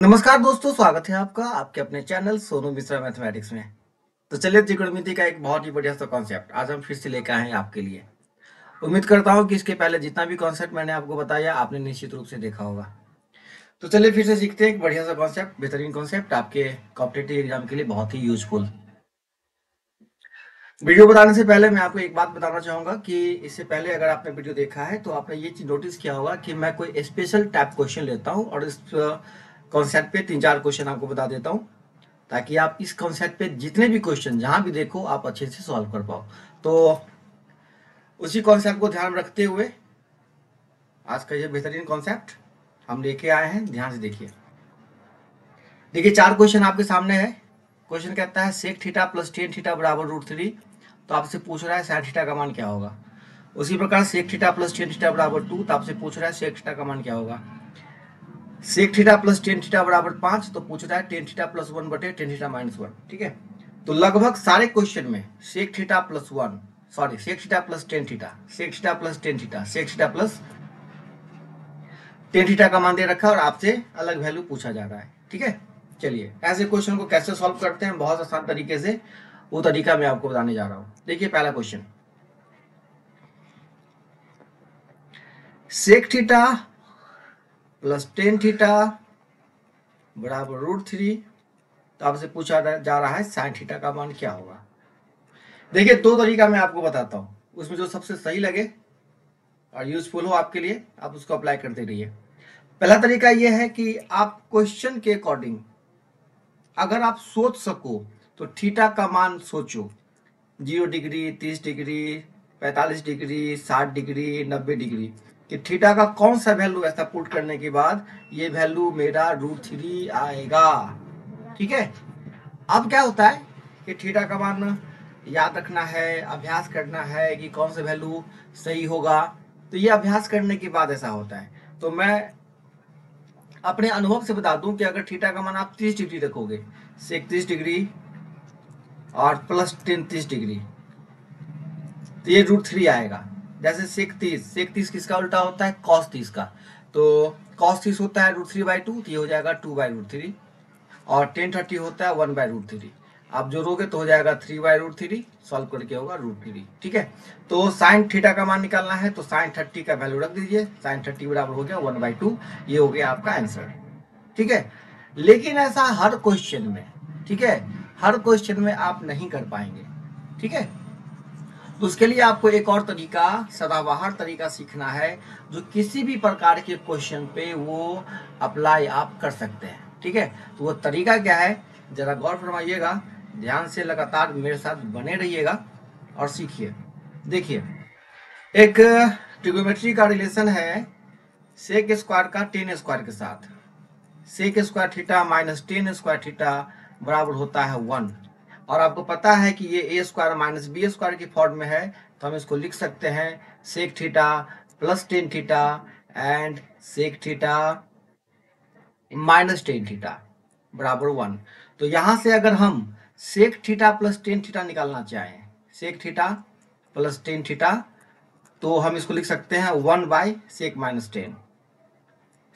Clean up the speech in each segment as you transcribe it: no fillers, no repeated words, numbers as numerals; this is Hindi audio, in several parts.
नमस्कार दोस्तों, स्वागत है आपका आपके अपने चैनल सोनू मिश्रा मैथमेटिक्स में। तो चलिए, त्रिकोणमिति का एक बहुत ही बढ़िया सा कॉन्सेप्ट आज हम फिर से लेकर आए हैं आपके लिए। उम्मीद करता हूं कि इसके पहले जितना भी कॉन्सेप्ट मैंने आपको बताया आपने निश्चित रूप से देखा होगा। तो चलिए फिर से सीखते हैं एक बढ़िया सा कॉन्सेप्ट, बेहतरीन कॉन्सेप्ट आपके कॉम्पिटिटिव एग्जाम के लिए बहुत ही यूजफुल। वीडियो बताने से पहले मैं आपको एक बात बताना चाहूंगा कि इससे पहले अगर आपने वीडियो देखा है तो आपने ये चीज नोटिस किया होगा कि मैं कोई स्पेशल टाइप क्वेश्चन लेता हूँ और इस कॉन्सेप्ट पे 3-4 क्वेश्चन आपको बता देता हूँ, ताकि आप इस कॉन्सेप्ट पे जितने भी क्वेश्चन जहां भी देखो आप अच्छे से सॉल्व कर पाओ। तो उसी कॉन्सेप्ट को ध्यान में रखते हुए आज का ये बेहतरीन कॉन्सेप्ट हम लेके आए हैं, ध्यान से देखिए। देखिए 4 क्वेश्चन आपके सामने है। क्वेश्चन कहता है sec theta plus tan theta बराबर √3। तो आपसे पूछ रहा है साइन थीटा का मान क्या होगा। उसी प्रकार sec theta plus tan theta बराबर 2, तो आपसे पूछ रहा है सेक थीटा का मान क्या होगा। Sec theta plus tan theta बराबर 5, तो पूछ रहा है टेन थीटा प्लस 1 बटे टेन थीटा माइनस 1। ठीक है, तो लगभग सारे क्वेश्चन में sec theta plus 1, sorry sec theta plus tan theta, sec theta plus tan theta, sec theta plus tan theta का मान दे रखा है और आपसे अलग वैल्यू पूछा जा रहा है। ठीक है, चलिए ऐसे क्वेश्चन को कैसे सॉल्व करते हैं बहुत आसान तरीके से, वो तरीका मैं आपको बताने जा रहा हूं। देखिए पहला question, sec theta plus tan theta बराबर √3। तो आपसे पूछा जा रहा है साइन थीटा का मान क्या होगा। देखिए दो तरीका मैं आपको बताता हूं, उसमें जो सबसे सही लगे और यूजफुल हो आपके लिए आप उसको अप्लाई करते रहिए। पहला तरीका यह है कि आप क्वेश्चन के अकॉर्डिंग अगर आप सोच सको तो थीटा का मान सोचो, 0 degree, 30 degree, 45 degree, 60 degree, 90 degree, कि थीटा का कौन सा वैल्यू ऐसा पुट करने के बाद ये वैल्यू मेरा √3 आएगा। ठीक है, अब क्या होता है कि थीटा का मान याद रखना है, अभ्यास करना है कि कौन सा वैल्यू सही होगा। तो ये अभ्यास करने के बाद ऐसा होता है। तो मैं अपने अनुभव से बता दूं कि अगर थीटा का मान आप 30 डिग्री रखोगे, सेक 30 डिग्री और प्लस टेन 30 डिग्री, तो ये √3 आएगा। जैसे सेक 30 किसका उल्टा होता है, कॉस 30 का। तो कॉस 30 होता है √3/2, तो ये हो जाएगा 2/√3। और टेन 30 होता है 1/√3। आप जोड़ोगे तो हो जाएगा 3/√3, सॉल्व करके होगा √3। ठीक है, तो साइन थीटा का मान निकालना है तो साइन 30 का वैल्यू रख दीजिए, साइन 30 बराबर हो गया 1/2। ये हो गया आपका आंसर। ठीक है, लेकिन ऐसा हर क्वेश्चन में, ठीक है, हर क्वेश्चन में आप नहीं कर पाएंगे। ठीक है, तो उसके लिए आपको एक और तरीका, सदाबहार तरीका सीखना है, जो किसी भी प्रकार के क्वेश्चन पे वो अप्लाई आप कर सकते हैं। ठीक है, तो वो तरीका क्या है, जरा गौर फरमाइएगा, ध्यान से लगातार मेरे साथ बने रहिएगा और सीखिए। देखिए, एक ट्रिग्नोमेट्री का रिलेशन है सेक स्क्वायर का टेन स्क्वायर के साथ। Sec square theta minus tan square theta बराबर होता है 1। और आपको पता है कि ये A square minus B square की फॉर्म में है, तो हम इसको लिख सकते हैं sec theta plus tan theta and sec theta minus tan theta बराबर 1। तो यहां से अगर हम sec theta plus tan theta निकालना चाहें, sec theta plus tan theta, तो हम इसको लिख सकते हैं 1/सेक minus tan,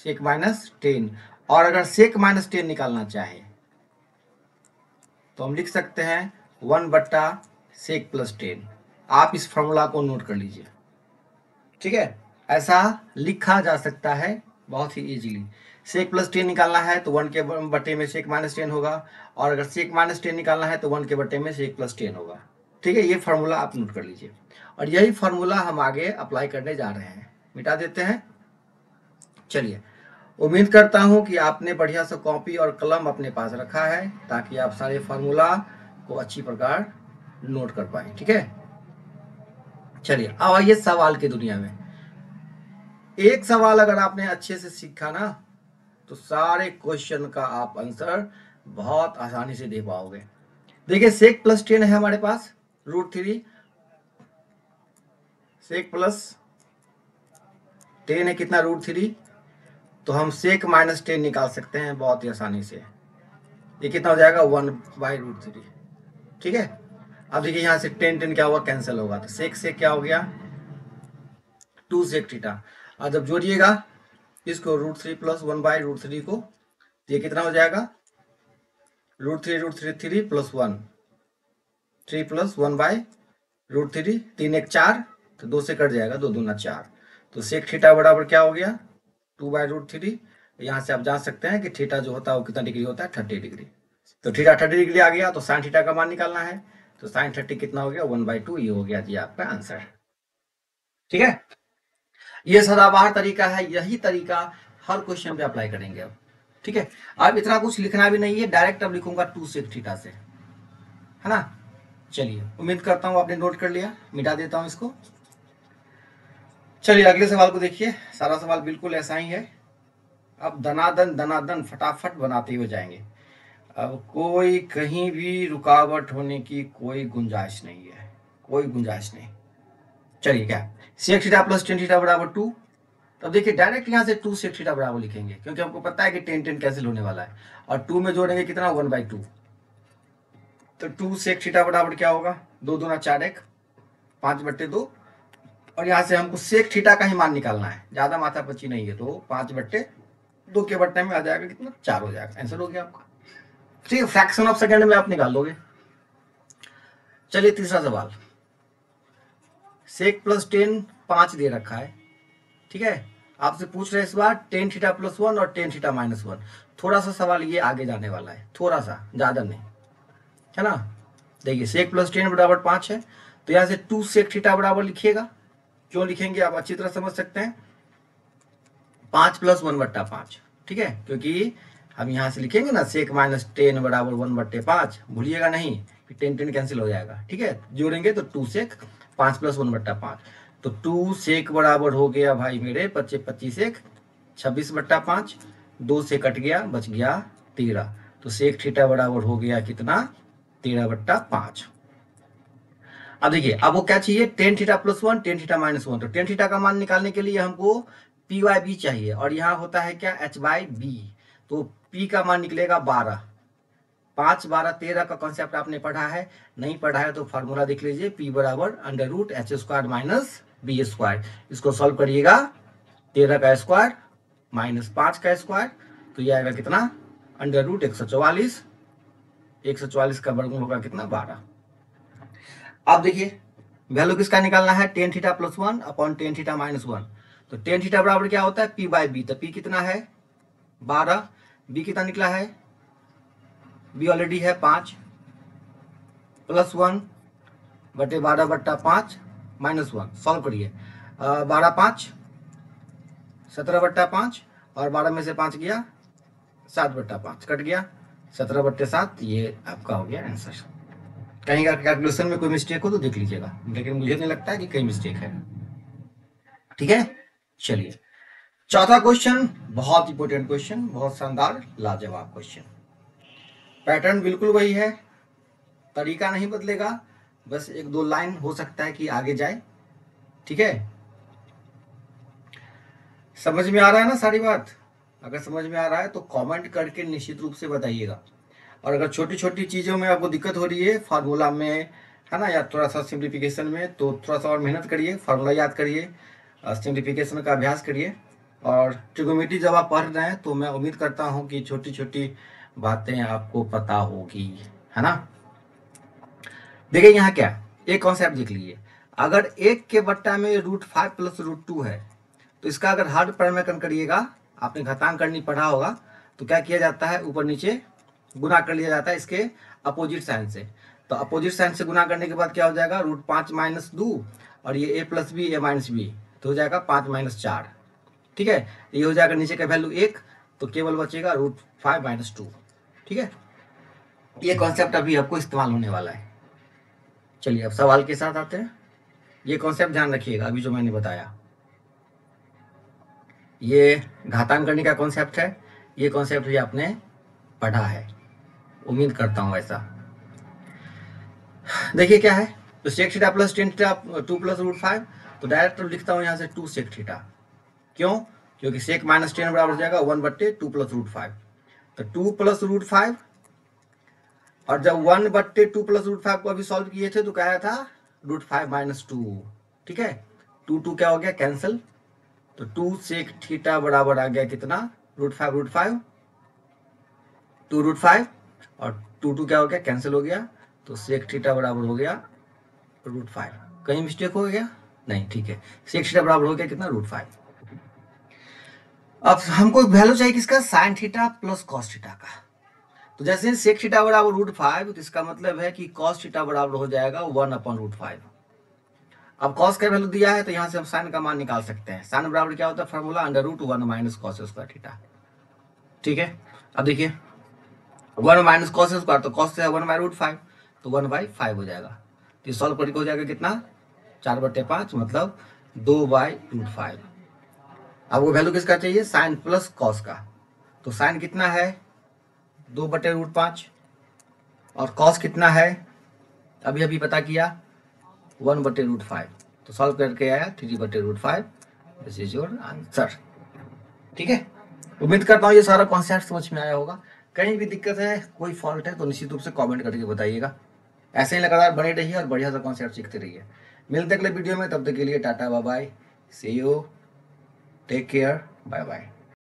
sec minus tan. और अगर सेक माइनस टेन निकालना चाहे तो हम लिख सकते हैं 1/सेक प्लस टेन। आप इस फॉर्मूला को नोट कर लीजिए। ठीक है, ऐसा लिखा जा सकता है बहुत ही इजीली। सेक प्लस टेन निकालना है तो 1 के बटे में सेक माइनस टेन होगा, और अगर सेक माइनस टेन निकालना है तो 1 के बटे में सेक प्लस टेन होगा। ठीक है, ये फार्मूला आप नोट कर लीजिए, और यही फार्मूला हम आगे अप्लाई करने जा रहे हैं। मिटा देते हैं। चलिए, उम्मीद करता हूं कि आपने बढ़िया सा कॉपी और कलम अपने पास रखा है, ताकि आप सारे फार्मूला को अच्छी प्रकार नोट कर पाए। ठीक है, चलिए अब आइए सवाल की दुनिया में। एक सवाल अगर आपने अच्छे से सीखा ना, तो सारे क्वेश्चन का आप आंसर बहुत आसानी से दे पाओगे। देखिए सेक प्लस टेन है हमारे पास, √3, सेक प्लस टेन है कितना, √3। तो हम सेक माइनस टेन निकाल सकते हैं बहुत ही आसानी से। ये कितना हो जाएगा, 1/√3। ठीक है, अब देखिए यहाँ से टेन टेन क्या होगा, कैंसिल होगा, तो सेक से क्या हो गया 2 सेक थीटा। और जब जोड़िएगा इसको √3 प्लस 1/√3 को, तो ये कितना हो जाएगा, √3 प्लस 1, 3 प्लस 1 बाय √3, 3 1 4, तो 2 से कट जाएगा, 2 दूना 4, तो सेक थीटा बराबर क्या हो गया, 2 बाय √3। यहाँ से आप जान सकते हैं कि थीटा जो होता है वो कितना डिग्री होता है, 30 डिग्री। तो थीटा 30 डिग्री आ गया, तो साइन थीटा का मान निकालना है, तो साइन 30 कितना हो गया, 1/2। ये हो गया जी आपका आंसर। ठीक है, ये सदाबहार तरीका है, यही तरीका हर क्वेश्चन पे अप्लाई करेंगे अब। ठीक है, अब इतना कुछ लिखना भी नहीं है, डायरेक्ट अब लिखूंगा 2 सेक थीटा से, है ना। चलिए, उम्मीद करता हूं आपने नोट कर लिया, मिटा देता हूं इसको। चलिए अगले सवाल को देखिए, सारा सवाल बिल्कुल ऐसा ही है। अब दनादन दनादन फटाफट बनाते हुए जाएंगे। अब कोई कहीं भी रुकावट होने की कोई गुंजाइश नहीं है, कोई गुंजाइश नहीं। चलिए, क्या sec theta plus tan theta बराबर 2। तब देखिए डायरेक्ट यहाँ से 2 सेक थीटा बराबर लिखेंगे, क्योंकि हमको पता है कि 10 10 कैंसिल होने वाला है, और 2 में जोड़ेंगे कितना, 1/2। तो 2 सेक थीटा बराबर क्या होगा, 2 दूना 4 1, 5/2। और यहाँ से हमको सेक थीटा का ही मान निकालना है, ज्यादा माथा पच्ची नहीं है, तो 5/2 के बट्टे में आ जाएगा कितना, 4 हो जाएगा। आंसर हो गया आपका। ठीक है, फ्रैक्शन ऑफ सेकेंड में आप निकाल लोगे। चलिए तीसरा सवाल, सेक प्लस 10 5 दे रखा है। ठीक है, आपसे पूछ रहे हैं इस बार 10 थीटा प्लस 1 और 10 थीटा माइनस 1। थोड़ा सा सवाल ये आगे जाने वाला है, थोड़ा सा, ज्यादा नहीं, है ना। देखिए सेक प्लस 10 बराबर 5 है, तो यहाँ से 2 सेक थीटा बराबर लिखिएगा। क्यों लिखेंगे आप अच्छी तरह समझ सकते हैं, 5 प्लस 1/5। ठीक है, क्योंकि हम यहाँ से लिखेंगे ना सेक माइनस 10 बराबर 1/5, भूलिएगा नहीं, 10 10 कैंसिल हो जाएगा। ठीक है, जोड़ेंगे तो 2 सेक 5 प्लस 1/5, तो 2 सेक बराबर हो गया भाई मेरे 25 25 एक 26/5, 2 से कट गया, बच गया 13। तो सेक थीटा बराबर हो गया कितना, 13/5। अब देखिए, अब वो क्या चाहिए, 10 थीटा प्लस 1 10 थीटा माइनस 1। तो 10 थीटा का मान निकालने के लिए हमको P/B चाहिए, और यहाँ होता है क्या, H/B। तो P का मान निकलेगा 12, 5 12 13 का कॉन्सेप्ट आपने पढ़ा है, नहीं पढ़ा है तो फॉर्मूला देख लीजिए, P बराबर √H² माइनस B²। इसको सॉल्व करिएगा, 13 का स्क्वायर माइनस 5 का स्क्वायर, तो ये आएगा कितना, √144, 144 का वर्गमूल होगा कितना, 12। अब देखिए वैल्यू किसका निकालना है, 10 theta plus 1 upon 10 theta minus 1। तो 10 थीटा बराबर क्या होता है, P/B। तो P कितना है, 12, B कितना निकला है, B ऑलरेडी है 5, प्लस 1/12/5 माइनस 1। सॉल्व करिए, 12 5 17/5, और 12 में से 5 गया, 7/5 कट गया, 17/7। ये आपका हो गया आंसर। कहीं का कैलकुलेशन में कोई मिस्टेक हो तो देख लीजिएगा, लेकिन मुझे नहीं लगता है कि कहीं मिस्टेक है। ठीक है, चलिए चौथा क्वेश्चन, बहुत इंपॉर्टेंट क्वेश्चन, बहुत शानदार लाजवाब क्वेश्चन। पैटर्न बिल्कुल वही है, तरीका नहीं बदलेगा, बस 1 2 लाइन हो सकता है कि आगे जाए। ठीक है, समझ में आ रहा है ना सारी बात। अगर समझ में आ रहा है तो कमेंट करके निश्चित रूप से बताइएगा। और अगर छोटी छोटी चीज़ों में आपको दिक्कत हो रही है, फार्मूला में, है ना, या थोड़ा सा सिंप्लीफिकेशन में, तो थोड़ा सा और मेहनत करिए, फार्मूला याद करिए, सिंप्लीफिकेशन का अभ्यास करिए। और ट्रिगोनोमेट्री जब आप पढ़ रहे हैं तो मैं उम्मीद करता हूँ कि छोटी छोटी बातें आपको पता होगी, है ना। देखिए यहाँ क्या, एक कॉन्सेप्ट देख लीजिए, अगर 1 के बट्टा में √5 प्लस √2 है, तो इसका अगर हार्ड परिवर्तन करिएगा, आपने घातांक करनी पढ़ा होगा, तो क्या किया जाता है, ऊपर नीचे गुना कर लिया जाता है इसके अपोजिट साइन से। तो अपोजिट साइन से गुना करने के बाद क्या हो जाएगा, √5 माइनस 2, और ये a plus B a minus B, तो हो जाएगा 5 माइनस 4। ठीक है, ये हो जाएगा नीचे का वैल्यू 1, तो केवल बचेगा √5 माइनस 2। ठीक है, ये कॉन्सेप्ट अभी आपको इस्तेमाल होने वाला है। चलिए अब सवाल के साथ आते हैं। ये कॉन्सेप्ट ध्यान रखिएगा, अभी जो मैंने बताया, ये घातांक करने का कॉन्सेप्ट है, ये कॉन्सेप्ट भी आपने पढ़ा है, उम्मीद करता हूं ऐसा। देखिए क्या है, तो sec theta plus 10 theta 2 plus √5, तो डायरेक्ट लिखता हूं यहां से 2 सेक थीटा। क्यों, क्योंकि सेक माइनस 10 बराबर हो जाएगा 1/2 प्लस √5। तो 2 प्लस √5, और जब 1/2 प्लस √5 को अभी सॉल्व किए थे तो क्या आया था, √5 माइनस 2। ठीक है, 2 2 क्या हो गया, कैंसिल, तो 2 सेक थीटा बराबर आ गया कितना, √5 √5 2√5 और 2 क्या हो गया, कैंसिल हो गया, तो सेक थीटा बराबर हो गया √5। कहीं मिस्टेक हो गया नहीं, ठीक है, सेक थीटा बराबर हो गया कितना, √5। अब हमको वैल्यू चाहिए किसका, sine theta plus cos theta का। तो जैसे सेक थीटा बराबर √5, तो इसका मतलब है कि कॉस थीटा बराबर हो जाएगा 1/√5। अब कॉस का वैल्यू दिया है तो यहाँ से हम साइन का मान निकाल सकते हैं। साइन बराबर क्या होता है, formula √1 minus cos square theta. ठीक है, अब देखिए 1 माइनस कॉस स्क्वायर, तो कॉस से 1/√5, तो 1/5 हो जाएगा। तो सॉल्व करके हो जाएगा कितना, 4/5, मतलब 2/√5। अब वो वैल्यू किसका चाहिए, साइन प्लस कॉस का। तो साइन कितना है 2/√5 और कॉस कितना है अभी अभी पता किया 1/√5। तो सॉल्व करके आया 3/√5। This is your answer. ठीक है, उम्मीद करता हूँ ये सारा कॉन्सेप्ट समझ में आया होगा। कहीं भी दिक्कत है, कोई फॉल्ट है तो निश्चित रूप से कमेंट करके बताइएगा। ऐसे ही लगातार बने रहिए और बढ़िया सा कॉन्सेप्ट सीखते रहिए। मिलते अगले वीडियो में, तब तक के लिए tata bye bye, see you, take care, bye bye.